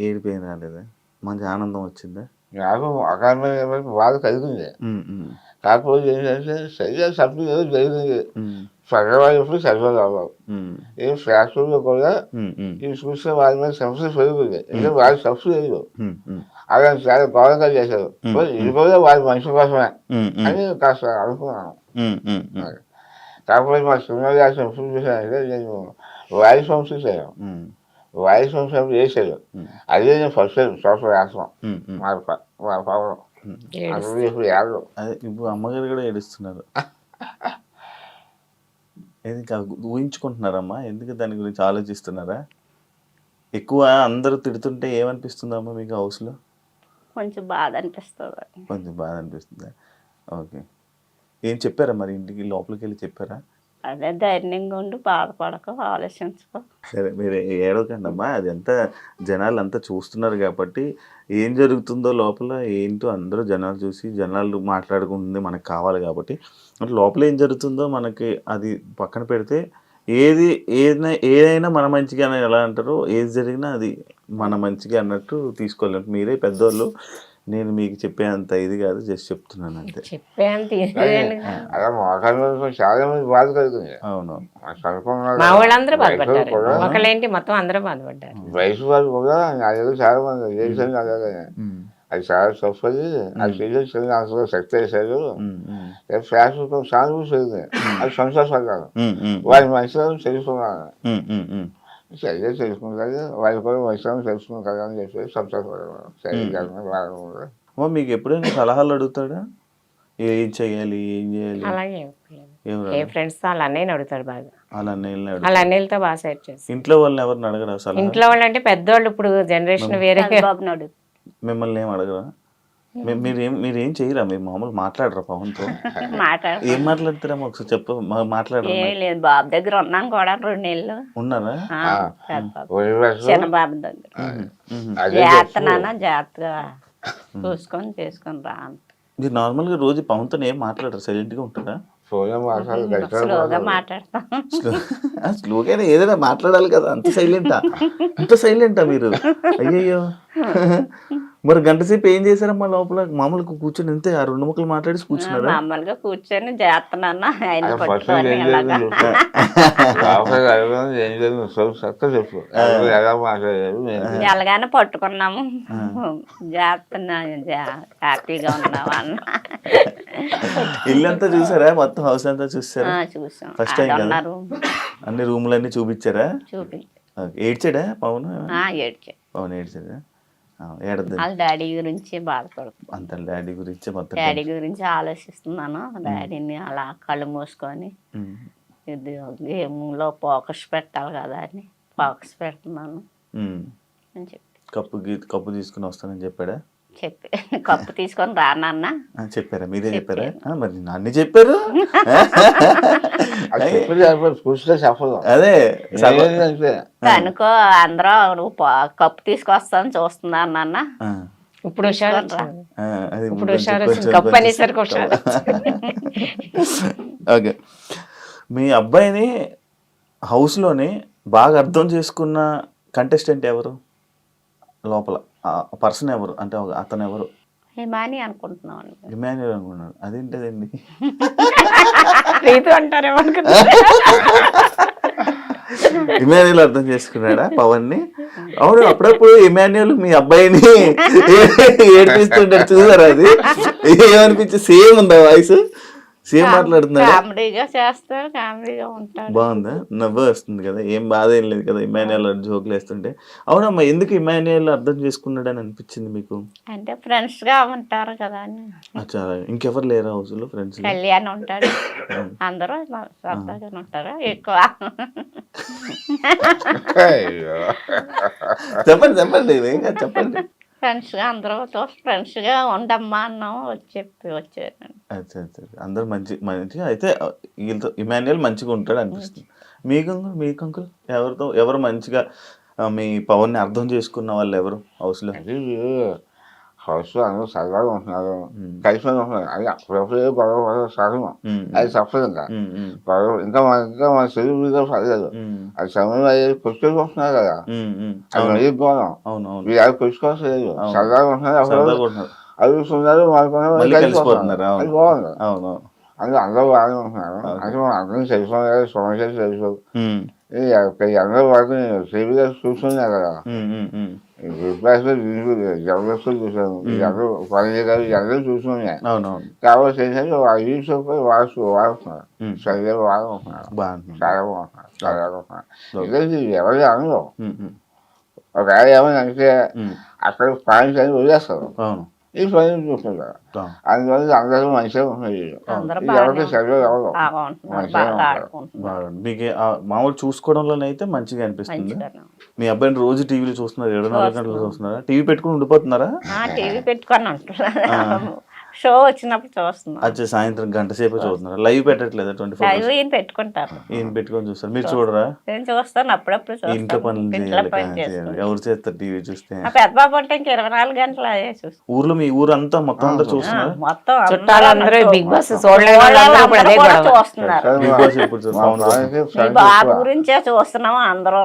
ఏడిపోయిన రాలేదా? మంచి ఆనందం వచ్చిందా? నాకు అకారణమైన బాధ కలిగింది. కాకపోతే ఏంటంటే సరిగా సబ్జెక్ట్ ఏదో జరిగింది. చదవాలి ఎప్పుడు చదవాలి అవ్వాలి. ఏం శాస్త్రంలో కూడా ఇది చూస్తే వాళ్ళ మీద సమస్య పెరుగుతుంది. ఎందుకంటే వాళ్ళ సమస్య లేదు, అలా చాలా గౌరవంగా చేశారు. ఇది కూడా వాళ్ళ మనిషి కోసమే అని కాస్త అనుకున్నాను. కాకపోతే మా సినిమా రాసిన ఎప్పుడు చూసానంటే నేను వాయిస్ వంశ చేశాను. వాయిస్ వంశం చేశాను. అదే నేను ఫస్ట్ టైం సోషల్ రాస్తాం వాళ్ళ పవన్. ఇప్పుడు ఏడదు. ఇప్పుడు అమ్మగారు కూడా ఏడుస్తున్నారు. ఊహించుకుంటున్నారమ్మా? ఎందుకు దాని గురించి ఆలోచిస్తున్నారా? ఎక్కువ అందరూ తిడుతుంటే ఏమనిపిస్తుందమ్మా మీకు హౌస్లో? కొంచెం బాధ అనిపిస్తుంది. కొంచెం బాధ అనిపిస్తుందా? ఓకే. ఏం చెప్పారా మరి ఇంటికి లోపలికి వెళ్ళి చెప్పారా? అదే ధైర్యంగా ఉండి బాధపడక ఆలోచించుకో. సరే, మీరు ఏడవకండి అమ్మా. అది అంతా జనాలు అంతా చూస్తున్నారు కాబట్టి ఏం జరుగుతుందో లోపల ఏంటో అందరూ జనాలు చూసి జనాలు మాట్లాడుకుంటుంది మనకు కావాలి కాబట్టి అంటే లోపల ఏం జరుగుతుందో మనకి అది పక్కన పెడితే ఏదైనా మన మంచిగా అని ఎలా అంటారో ఏది జరిగినా అది మన మంచిగా అన్నట్టు తీసుకోలేము. మీరే పెద్దోళ్ళు, నేను మీకు చెప్పేంత ఇది కాదు, జస్ట్ చెప్తున్నాను అంతే. చాలా మంది బాధ కలుగుతుంది. అవును, మా వాళ్ళందరూ బాధపడ్డారు. ఒకళ్ళేంటి మొత్తం అందరూ బాధపడ్డారు. వయసు వాళ్ళు కూడా అదేదో చాలా మంది చేశాను అలాగే. అది చాలా తప్పది. అది చేసేది అందులో శక్తి వేసారు. ఫ్యాషన్ సానుభూతి జరిగింది. అది సంతోషపడ్డాను. వారి మనుషులను తెలుసుకున్నాను. సరిగ్గా తెలుసుకుంటారు, వాళ్ళు కూడా మనుషులను తెలుసుకున్నారు కదా అని చెప్పి సంతోషపడ్డాను. సరిగ్గా మీకు ఎప్పుడైనా సలహాలు అడుగుతాడా? ఏం చెయ్యాలి, ఏం చేయాలి? అలాగే ఏ ఫ్రెండ్స్ తో వాళ్ళ అన్నయ్యని అడుగుతాడు బాగా. వాళ్ళ అన్నయ్యలతో బాగా సెట్ చేసి. ఇంట్లో వాళ్ళని ఎవరిని అడగరా సలహా? ఇంట్లో వాళ్ళు అంటే పెద్దవాళ్ళు, ఇప్పుడు జనరేషన్ వేరే. మిమ్మల్ని ఏం అడగరా? మీరేం చెయ్యరా? మీరు మామూలు మాట్లాడరా పవన్తో? ఏం మాట్లాడతారా? ఒకసారి చెప్ప మాట్లాడరా. బాబు దగ్గర ఉన్నాను కూడా 2 నెలలు ఉన్నారా? చిన్న బాబు దగ్గర. జాగ్రత్త జాగ్రత్తగా చూసుకొని చేసుకొని రా. మీరు నార్మల్గా రోజు పవన్తో ఏం మాట్లాడరు? సైలెంట్గా ఉంటారా? ఫోన్లో మాట్లాడి స్లోగా మాట్లాడతాం. స్లోగానే ఏదైనా మాట్లాడాలి కదా, అంత సైలెంటా మీరు? అయ్యయ్యో. మరి గంట సేపు ఏం చేశారమ్మా లోపల? మామూలుగా కూర్చొని అంతే ఆ 2 ముక్కలు మాట్లాడి కూర్చున్నారా? మామూలుగా కూర్చొని చేస్తున్నాను ఆయన ఫస్ట్ పట్టుకొని ఏం ఇలాగా. ఏం లేదు సత్తా చెప్పు ఎలా మాట్లాడారు ఎలాగానే పట్టుకున్నాము, చేస్తున్నా, హ్యాపీగా ఉన్నాము అన్న. ఇల్లంతా చూసారా? మొత్తం హౌస్ అంతా చూసారా? చూసాం. ఫస్ట్ టైం కదా? ఉన్నారు అన్ని రూములన్నీ చూపించారా? చూపి ఏడ్చాడా పవన్? ఏడ్చా. పవన్ ఏడ్చాడా? ఏడద్దు. వాళ్ళ డాడీ గురించి బాధపడుతుంది. అంత డాడీ గురించి మొత్తం డాడీ గురించి ఆలోచిస్తున్నాను. డాడీని అలా కళ్ళు మూసుకొని ఇది గేమ్లో ఫోకస్ పెట్టాలి కదా అని ఫోకస్ పెడుతున్నాను అని కప్పు తీసుకుని వస్తానని చెప్పాడా? చెప్పి కప్పు తీసుకొని రానన్నా చెప్పారా? మీరే చెప్పారా? మరి అన్ని చెప్పారు. చెప్పదు అదే అనుకో అందరూ నువ్వు కప్పు తీసుకొస్తాను చూస్తున్నాను నాన్న. ఇప్పుడు హుషారు అది ఇప్పుడు హుషారు వచ్చింది. కప్పు అనేసరికి హుషారు. ఓకే. మీ అబ్బాయిని హౌస్లోనే బాగా అర్థం చేసుకున్న కంటెస్టెంట్ ఎవరు లోపల? పర్సన్ ఎవరు అంటే అతను ఎవరు? హిమాని అనుకుంటున్నాను. ఇమాన్యుయల్ అనుకున్నాడు. అదేంటదండి? రీతు అంటారేమో అనుకున్నా. ఇమాన్యుయల్ అర్థం చేసుకున్నాడా పవన్ ని? అవును, అప్పుడప్పుడు ఇమాన్యుయల్ మీ అబ్బాయిని ఏడిపిస్తుంటాడు, చూసారా? అది ఏమనిపించి సేమ్ ఉందా వాయిస్? సేమ్ మాట్లాడుతున్నాడు. కామెడీగా చేస్తాడు, కామెడీగా ఉంటాడు. బాగుందా? నవ్వు వస్తుంది కదా? ఏం బాధ ఏం లేదు కదా ఇమాన్యుయల్ జోకులు వేస్తుంటే? అవునమ్మా, ఎందుకు ఇమాన్యుయల్ అర్థం చేసుకున్నాడు అని అనిపించింది మీకు? అంటే ఫ్రెండ్స్ గా ఉంటారు కదా అని. అచ్చా, ఇంకెవరు లేరా హౌస్ లో ఫ్రెండ్స్? కళ్యాణ్ ఉంటాడు, అందరూ సరదాగా ఉంటారు ఎక్కువ. చెప్పండి చెప్పండి. ఫ్రెండ్స్ గా అందరితో ఫ్రెండ్స్ గా ఉండమ్మా అన్నాము, వచ్చాను. అచ్చా, అందరు మంచిగా అయితే వీళ్ళతో ఇమాన్యుయల్ మంచిగా ఉంటాడు అనిపిస్తుంది. మీకు అంకుల్ ఎవరు మంచిగా మీ పవన్ ని అర్థం చేసుకున్న వాళ్ళు ఎవరు హౌస్ లో? హౌస్ లో అందరూ సరదాగా ఉంటున్నారు, కలిసి ఉంటున్నారు. అది అప్పుడప్పుడు గొడవ సహజం, అది తప్పదు. గొడవ ఇంకా మన తెలుగు పర్లేదు. అది సమయంలో అది కొట్టుకుంటున్నారు కదా, అది మరీ గోళం. మీరు అది కొట్టుకోవాల్సి లేదు, సరదాగా ఉంటున్నారు, అడుగుతున్నారు, కలిసిపోతున్నారు. అది బాగుంది. అందరూ బాగానే ఉంటున్నారు. అంటే మనం అందరం తెలుసుకోవాలి, సమస్యలు తెలుసు. అందరూ వాటిని టీవీగా చూస్తున్నారు కదా, జబర్దస్త్ చూసాను, పని గారు అందరూ చూస్తున్నాయి. కాబట్టి ఏంటంటే యూట్యూబ్ పై వాడుతున్నారు, సరిగ్గా వాడుకుంటున్నారు, చాలా బాగుంటున్నారు, చాలా బాగుంటున్నారు. ఇది ఎవరి అనలో ఒక ఏమైనా అంటే అక్కడ పాయింట్స్ అని వదిలేస్తారు, ఈ పని చూస్తున్నారు. అందువల్ల అందరూ మంచిగా ఉంటున్నారు. ఎవరికి సరిగ్గా ఎవరు మీకు మామూలు చూసుకోవడంలోనైతే మంచిగా అనిపిస్తుంది. మీ అబ్బాయిని రోజు టీవీలో చూస్తున్నారు, 24 గంటలు చూస్తున్నారా? టీవీ పెట్టుకుని ఉండిపోతున్నారా? టీవీ పెట్టుకొని ఉంటున్నారు, షో వచ్చినప్పుడు చూస్తున్నారు. అచ్చా, సాయంత్రం గంట సేపు చూస్తున్నారు, లైవ్ పెట్టట్లేదా? 24 ఈయన పెట్టుకుంటారు, ఈయన పెట్టుకొని చూస్తారు, మీరు చూడరా? నేను చూస్తాను, అప్పుడప్పుడు ఇంట్లో పనులు చేయాలి, ఎవరు చేస్తారు టీవీ చూస్తే? పెద్ద బాబు అంటే ఇంక 24 గంటలు అదే చూస్తాను. ఊర్లో మీ ఊరంతా మొత్తం అంతా చూస్తున్నారు, మొత్తం చుట్టాలందరూ బిగ్ బాస్ చూస్తున్నారు. మీ బాబు గురించే చూస్తున్నాము అందరూ.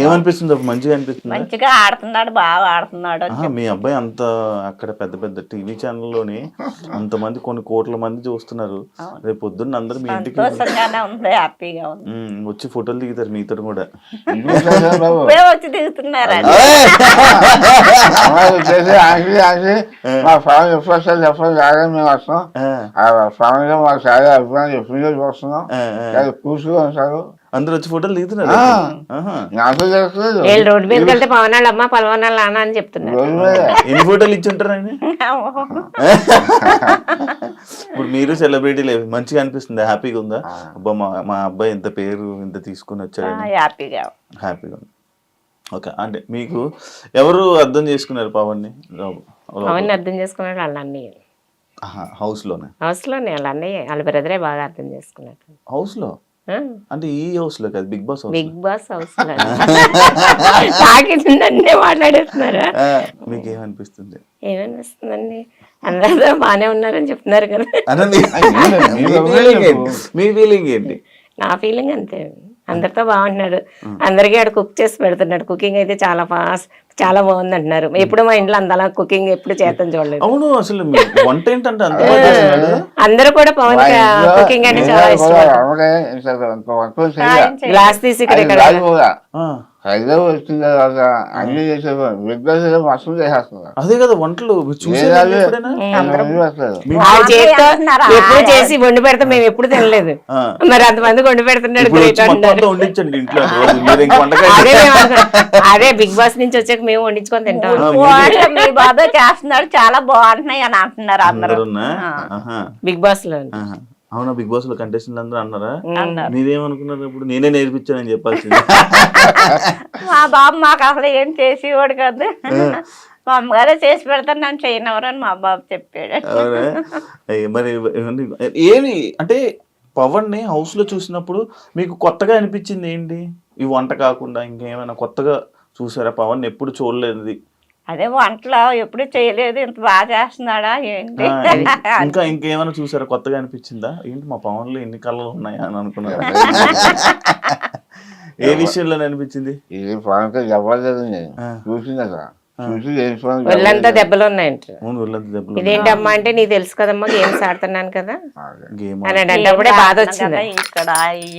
ఏమనిపిస్తుంది అప్పుడు? మంచిగా అనిపిస్తుంది, మంచిగా ఆడుతున్నాడు, బాగా ఆడుతున్నాడు. మీ అబ్బాయి అంత అక్కడ పెద్ద పెద్ద టీవీ ఛానల్లోని అంతమంది కొన్ని కోట్ల మంది చూస్తున్నారు. రేపు పొద్దున్న అందరు మీ ఇంటికి హ్యాపీగా ఉంది, వచ్చి ఫోటోలు దిగుతారు మీతో కూడా. వచ్చి దిగుతున్నారు. మా ఫ్యామిలీ ఎప్పుడు వస్తారు చెప్పండి, మేము వస్తాం. ఫ్యామిలీలో మాకు చాలా అభిప్రాయం ఎప్పుడు వస్తున్నాం, కూర్చుని వస్తారు, అందరు వచ్చి ఫోటోలు దిగుతున్నారు. నాకు తెలుస్తుంది. రోడ్డు మీదకి వెళ్తే పవన్ వాళ్ళ అమ్మ పలవన్ వాళ్ళ నాన్న అని చెప్తున్నారు. ఎన్ని ఫోటోలు ఇచ్చి ఉంటారు ఆయన? ఇప్పుడు మీరు సెలబ్రిటీ లేదు, మంచిగా అనిపిస్తుంది, హ్యాపీగా ఉందా? అబ్బా మా అబ్బాయి ఇంత పేరు ఇంత తీసుకుని వచ్చాడు, హ్యాపీగా ఉంది. ఓకే, అంటే మీకు ఎవరు అర్థం చేసుకున్నారు పవన్ ని? పవన్ అర్థం చేసుకున్నాడు వాళ్ళ అన్నయ్య, హౌస్ లోనే వాళ్ళ అన్నయ్య వాళ్ళ బ్రదరే బాగా అర్థం చేసుకున్నాడు. హౌస్ లో అంటే ఈ హౌస్ లో కాదు, Bigg Boss house Bigg Boss house నన్నే మాట్లాడేస్తున్నారా? మీకేమనిపిస్తుంది? ఏమనిపిస్తుందండి, అందరితో బాగానే ఉన్నారని చెప్తున్నారు కదా. మీ ఫీలింగ్ ఏంటి? నా ఫీలింగ్ అంతే, అందరితో బాగుంటున్నాడు. అందరికీ ఆడ కుక్ చేసి పెడుతున్నాడు. కుకింగ్ అయితే చాలా ఫాస్ట్, చాలా బాగుంది అంటున్నారు. ఎప్పుడు మా ఇంట్లో అంతలా కుకింగ్ ఎప్పుడు చేతం చూడలేదు. అవును, అసలు వంట ఏంటంటే అందరూ కూడా పవన్ కుకింగ్ అంటే చాలా ఇష్టం. గ్లాస్ తీసి ఇక్కడ హైదరాబాద్ వచ్చిన తర్వాత అన్ని చేసేవారు, బిగ్ బాస్ మస్తు చేసేస్తున్నారు. అదే కదా వంటలు ఎప్పుడు చేసి వండి పెడతా, మేము ఎప్పుడు తినలేదు. మరి అంతమంది వండి పెడుతున్నాడు, గ్రేట్ అంటున్నారు. అదే బిగ్ బాస్ నుంచి వచ్చాక మేము వండించుకొని తింటాం. మీ బాబాయ్ చేస్తున్నాడు, చాలా బాగుంటున్నాయి అని అంటున్నారు అందరూ బిగ్ బాస్ లో. అవునా, బిగ్ బాస్ లో కంటెస్టెంట్ అందరూ అన్నారా? మీరేమనుకున్నారు? ఇప్పుడు నేనే నేర్పించానని చెప్పాల్సింది. మా బాబు మాకు అసలు ఏం చేసేవాడు కాదు, మా అమ్మగారే చేసి పెడతాను, నన్ను చేయనవరని మా బాబు చెప్పాడు. మరి ఏమి అంటే పవన్ ని హౌస్ లో చూసినప్పుడు మీకు కొత్తగా అనిపించింది ఏంటి? ఈ వంట కాకుండా ఇంకేమైనా కొత్తగా చూసారా? పవన్ ఎప్పుడు చూడలేదు, అదే వంటలో ఎప్పుడు చేయలేదు, ఇంత బాగా చేస్తున్నాడా ఏంటి? ఇంకా ఇంకేమైనా చూసారా? కొత్తగా అనిపించిందా? ఏంటి మా పవన్ లో ఎన్ని కళలు ఉన్నాయా అని అనుకున్నారు? ఏ విషయంలో అనిపించింది? ఇది పవన్ చెప్పలేదు, చూసిందా ఒళ్ళంతా దెబ్బలు ఉన్నాయంట. ఒళ్ళంతా దెబ్బలు. ఇదేంటమ్మా అంటే, నీకు తెలుసు కదమ్మా గేమ్స్ ఆడుతున్నాను కదా అని అంటే అప్పుడే బాధ వచ్చింది.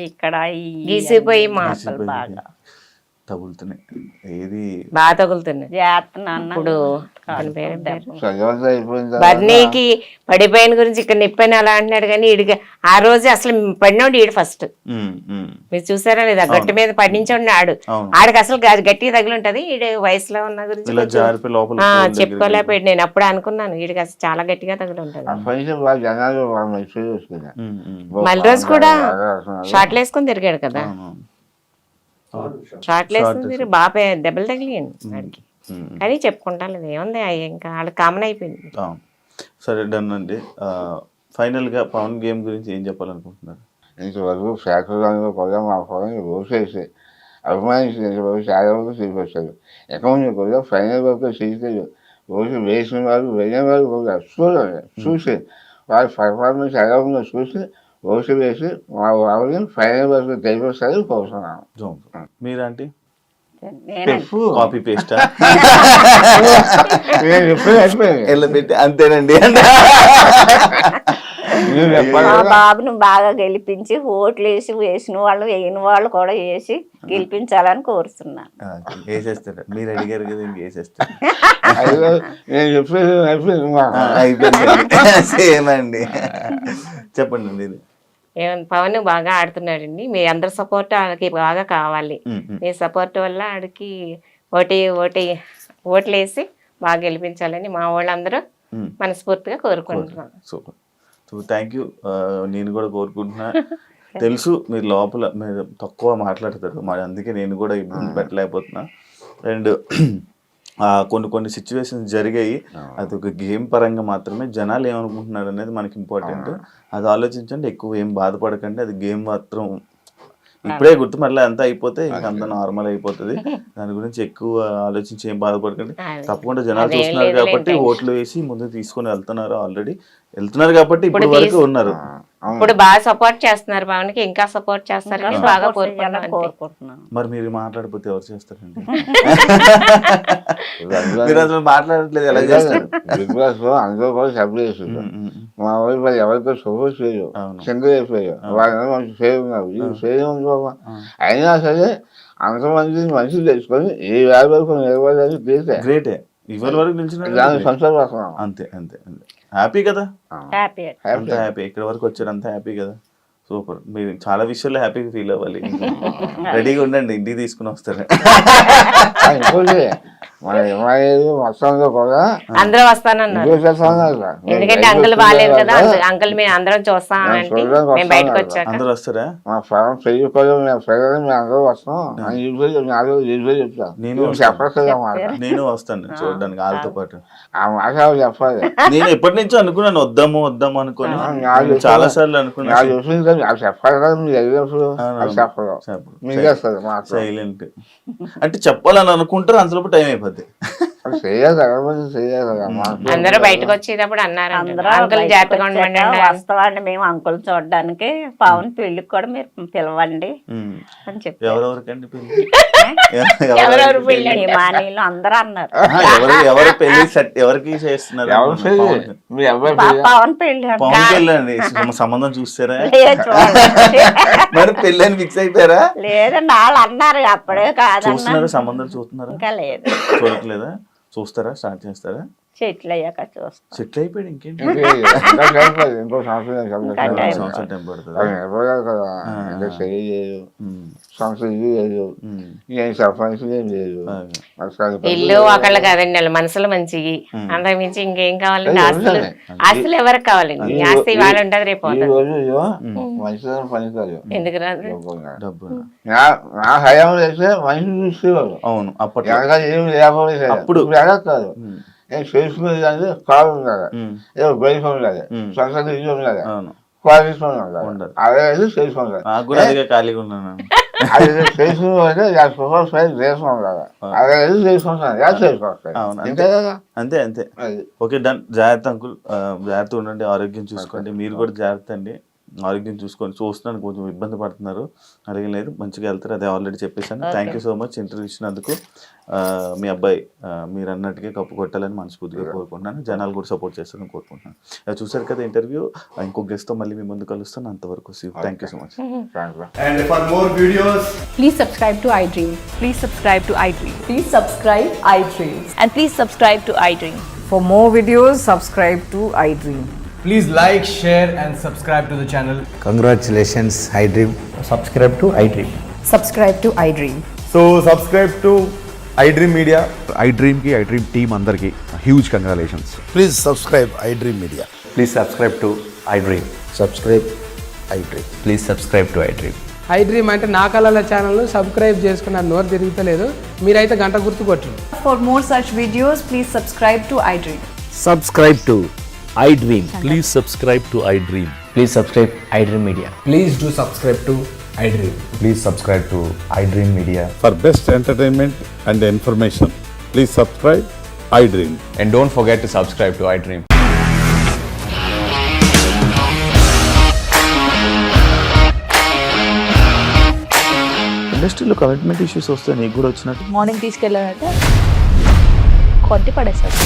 ఇక్కడ గీసిపోయి మాటలు బాగా తగులుతున్నాయి, ఏది బాగా తగులుతున్నాయి. ఇప్పుడు బర్నీకి పడిపోయిన గురించి ఇక్కడ నిప్పని అలా అంటున్నాడు, కానీ ఈడికి ఆ రోజు అసలు పడినోడు ఈడు ఫస్ట్. మీరు చూసారా లేదా? గట్టి మీద పడించండి ఆడు, ఆడికి అసలు గట్టిగా తగిలి ఉంటది. ఈడు వయసులో ఉన్న గురించి చెప్పుకోలేకపోయాడు. నేను అప్పుడే అనుకున్నాను ఈడికి అసలు చాలా గట్టిగా తగిలి ఉంటది. మళ్ళీ రోజు కూడా షార్ట్లు వేసుకొని తిరిగాడు కదా, షార్ట్లు వేసుకొని తిరిగి బాగా దెబ్బలు తగిలియండి వాడికి. కానీ చెప్పుకుంటాను, ఏముంది ఇంకా వాళ్ళకి కామన్ అయిపోయింది. సరే, డన్ అండి. ఫైనల్ గా పవన్ గేమ్ గురించి ఏం చెప్పాలనుకుంటున్నారు? ఇంతవరకు శాఖలో కూడా మా పవన్ రోజేసి అభిమానించిన చాలా వరకు తీసుకొచ్చారు. అకౌంట్ కూడా ఫైనల్ వరకు తీసుకెళ్ళి రోజు వేసిన వారు వెళ్ళిన వారు కూడా చూసి వారి పర్ఫార్మెన్స్ ఎలా ఉందో చూసి రోజు వేసి మా వాళ్ళని ఫైనల్ వరకు తెలిపొస్తారని కోరుతున్నాను. మీరంటే కాపీ పేస్ట్ అంతేనండి. మా బాబును బాగా గెలిపించి ఓట్లు వేసిన వాళ్ళు వేయని వాళ్ళు కూడా వేసి గెలిపించాలని కోరుతున్నాను. వేసేస్తారు, మీరు అడిగారు కదా, వేసేస్తారు. సేమండి. చెప్పండి మీరు. పవన్ బాగా ఆడుతున్నాడండి, మీ అందరి సపోర్ట్ ఆడికి బాగా కావాలి. మీ సపోర్ట్ వల్ల ఆడికి ఓట్లు వేసి బాగా గెలిపించాలని మా వాళ్ళందరూ మనస్ఫూర్తిగా కోరుకుంటున్నాను. Super, thank you. నేను కూడా కోరుకుంటున్నా. తెలుసు మీరు లోపల మీరు తక్కువ మాట్లాడతారు, మరి అందుకే నేను కూడా ఇబ్బంది పెట్టలేకపోతున్నా. అండ్ కొన్ని సిచ్యువేషన్స్ జరిగాయి, అది ఒక గేమ్ పరంగా మాత్రమే. జనాలు ఏమనుకుంటున్నారు అనేది మనకి ఇంపార్టెంట్, అది ఆలోచించండి. ఎక్కువ ఏం బాధపడకండి, అది గేమ్ మాత్రం ఇప్పుడే గుర్తు, మళ్ళీ అంతా అయిపోతే ఇంకా అంతా నార్మల్ అయిపోతుంది. దాని గురించి ఎక్కువ ఆలోచించి ఏం బాధపడకండి. తప్పకుండా జనాలు చూస్తున్నారు కాబట్టి ఓట్లు వేసి ముందు తీసుకొని వెళ్తున్నారు కాబట్టి ఇప్పుడు వరకు ఉన్నారు. ఇప్పుడు బాగా సపోర్ట్ చేస్తున్నారు పవన్ కి, ఇంకా సపోర్ట్ చేస్తారని బాగా కోరుకుంటున్నాను. మరి మీరు మాట్లాడకపోతే ఎవరు చేస్తారండి? మీరు అసలు మాట్లాడట్లేదు, ఎలా చేస్తారు? బిగ్ బాస్ లో అందరూ కూడా సపోర్ట్ చేస్తారు. మా వైపు వాళ్ళు ఎవరితో సపోర్ట్ చేయరు, సింగిల్ అయిపోయారు. వాళ్ళ మంచి ఫేర్ ఉన్నారు, ఇది ఫేర్ ఉంది బాబా. అయినా సరే అంతమంది మనుషులు తెచ్చుకొని ఈ వ్యాపారం నిలబడడానికి గ్రేటే. ఇవాళ వరకు నిలిచిన సంతోషపడుతున్నాం. అంతే అంతే అంతే. హ్యాపీ కదా, హ్యాపీ. హ్యాపీ. ఇక్కడ వరకు వచ్చారు, అంత హ్యాపీ కదా. సూపర్. మీరు చాలా విషయాల్లో హ్యాపీగా ఫీల్ అవ్వాలి. రెడీగా ఉండండి, ఇంటికి తీసుకుని వస్తారు. మన ఇవ్వలేదు మొత్తంలో కూడా అందరూ వస్తానన్నారు ఎందుకంటే అంకుల్ బాగాలేదు కదా అంకుల్ మేము అందరం చూస్తామంటే మేము బయటకు వచ్చాక అందరూ వస్తారా? మా ఫలం చెయ్యకపోతే మేము ప్రజలు మేము అందరూ వస్తాం అని చెప్పి నాలుగు చెప్తాను నేను చెప్పలేదు ఆ మాట. నేను వస్తాను చూడడానికి వాళ్ళతో పాటు. ఆ మాట చెప్పాలి. నేను ఎప్పటి నుంచో అనుకున్నాను వద్దాము అనుకొని, చాలా సార్లు అనుకున్నాను. నాకు చూసింది కదా, అది చెప్పాలి కదా మీరు వెళ్ళినప్పుడు అది చెప్పదు మీకు వస్తుంది మాట. సైలెంట్ అంటే చెప్పాలని అనుకుంటారు, అంతలోపు టైం అయిపోద్ది. అది చేయాలి కదా, చేయాలి కదా మాట. అందరూ బయటకు వచ్చేటప్పుడు అన్నారు అందరూ అంకుల్ బయటకు జాగ్రత్తగా వచ్చాక ఉండండి వస్తామండి మేము అంకుల్ చూడడానికి, పవన్ పెళ్లికి కూడా మీరు పిలవండి ఉమ్. అని చెప్పి ఎవరెవరికండి పెళ్లి? ఎవరెవరు పెళ్ళి ఈ మానీలు అందరూ అన్నారు. ఎవరు పెళ్లి ఎవరికి చేస్తున్నారు? ఎవరు పెళ్ళి? మీ అబ్బాయి పెళ్ళి? పవన్ పెళ్లి అంట. పవన్ పెళ్ళి అండి. సంబంధం చూస్తారా? లేదు చూడండి. మరి పెళ్ళి అని ఫిక్స్ అయిపోయారా? లేదండి వాళ్ళు అన్నారు అప్పుడే కాదన్నా. చూస్తున్నారా? సంబంధాలు చూస్తున్నారా? ఇంకా లేదు, చూడట్లేదా? చూస్తారా? స్టార్ట్ చేస్తారా? చెట్లు అయ్యాక చూస్తాం. సెటిల్ అయిపోయాడు ఇంకేంటి? ఇంకా చెప్పలేదు, ఇంకో సంవత్సరం చెప్పలేదు. సంవత్సరం టైం పడుతుంది. అది నిలబడదు కదా, ఇంకా చేయలేదు సంవత్సరం ఇది లేదు, ఏం చెప్పాల్సి ఏం లేదు. ఇల్లు ఒకళ్ళు కాదండి వాళ్ళు మనసులు మంచివి, అంతకు మించి ఇంకేం కావాలండి? ఆస్తులు ఆస్తులు ఎవరికి కావాలండి? ఈ ఆస్తి వాళ్ళు ఉంటది రేపు ఈ పోతుంది. రోజు మంచిదని పని కాదు. ఎందుకు రాదు? డబ్బు. నా హయాం చేస్తే మనిషి చూసేవాళ్ళు. అవును అప్పట్లో. ఎనక ఏం లేకపోతే అప్పుడు. ఎనక కాదు, నేను చేసుకునేది అంటే కాలు ఉండాలి, ఏదో బయట ఉండాలి, సొంత ఇల్లు ఉండాలి, అవును క్వాలిటీ ఉండాలి. అదే చేసుకుంటారు. నాకు కూడా అదిగా ఖాళీగా ఉన్నాను. అది చేసుకుంటే దేశం ఉండాలి. అదే చేసుకుంటాను చేసుకోవాలి. అవును అంతే కదా. అంతే అంతే. అది ఓకే డన్. జాగ్రత్త అంకుల్, జాగ్రత్త ఉండండి, ఆరోగ్యం చూసుకోండి. మీరు కూడా జాగ్రత్త అండి, ఆరోగ్యం చూసుకొని. చూస్తున్నాను కొంచెం ఇబ్బంది పడుతున్నారు, అడగలేదు, మంచిగా వెళ్తారు, అదే ఆల్రెడీ చెప్పేశాను. Thank you so much interview ఇచ్చినందుకు. మీ అబ్బాయి మీరు అన్నట్టుగా కప్పు కొట్టాలని మనస్ఫూర్తిగా కోరుకుంటున్నాను. జనాలు కూడా సపోర్ట్ చేస్తారని కోరుకుంటున్నాను. చూసారు కదా ఇంటర్వ్యూ. ఇంకో గెస్ట్తో మళ్ళీ మీ ముందు కలుస్తాను. అంతవరకు thank you so much. And for more videos, Please subscribe to iDream. Please subscribe to iDream. Please subscribe iDream. And please subscribe to iDream. For more videos, subscribe to iDream. please like, share, and subscribe to the channel. Congratulations, iDream. Subscribe to iDream. Subscribe to iDream. So, subscribe to iDream Media. iDream team అందరికి huge congratulations. Please subscribe iDream Media. Please subscribe to iDream. Subscribe iDream. Please subscribe to iDream. iDream అంటే నా కళల ఛానల్ను subscribe చేసుకున్న నోరు తిరుగుతలేదు, మీరైతే గంట గుర్తు కొట్టండి. For more such videos, please subscribe to iDream. Subscribe to iDream. Please subscribe to iDream. Please subscribe iDream Media. Please do subscribe to iDream. Please subscribe to iDream Media. For best entertainment and information, please subscribe iDream. And don't forget to subscribe to iDream. ఇండస్ట్రీలో commitment issues వస్తే నీకు కూడా వచ్చినట్టు? Morning తీసుకెళ్ళారంటే కొట్టి పడేస్తారు.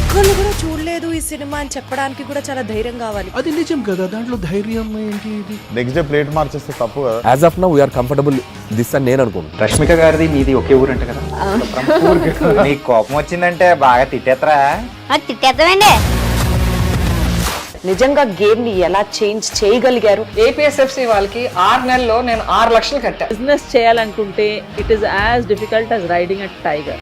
ఒక్కళ్ళు కూడా చూడలేదు ఈ సినిమా అని చెప్పడానికి కూడా చాలా ధైర్యం కావాలి. అది నిజం కదా, దాంట్లో ధైర్యం ఏంటి? ఇది నెక్స్ట్ డే ప్లేట్ మార్చేస్తే తప్పు కదా. As of now, we are comfortable this అని నేను అనుకుంటున్నాను. రష్మిక గారిది మీది ఒకే ఊరంట కదా. నీకు కోపం వచ్చిందంటే బాగా తిట్టేత్తరా? తిట్టేద్దామండి. నిజంగా గేమ్ ని ఎలా చేంజ్ చేయగలిగారు? ఏపీఎస్ఎఫ్సి వాళ్ళకి 6 నెలల్లో నేను 6 లక్షలు కట్టా. బిజినెస్ చేయాలనుకుంటే it is as difficult as riding a tiger.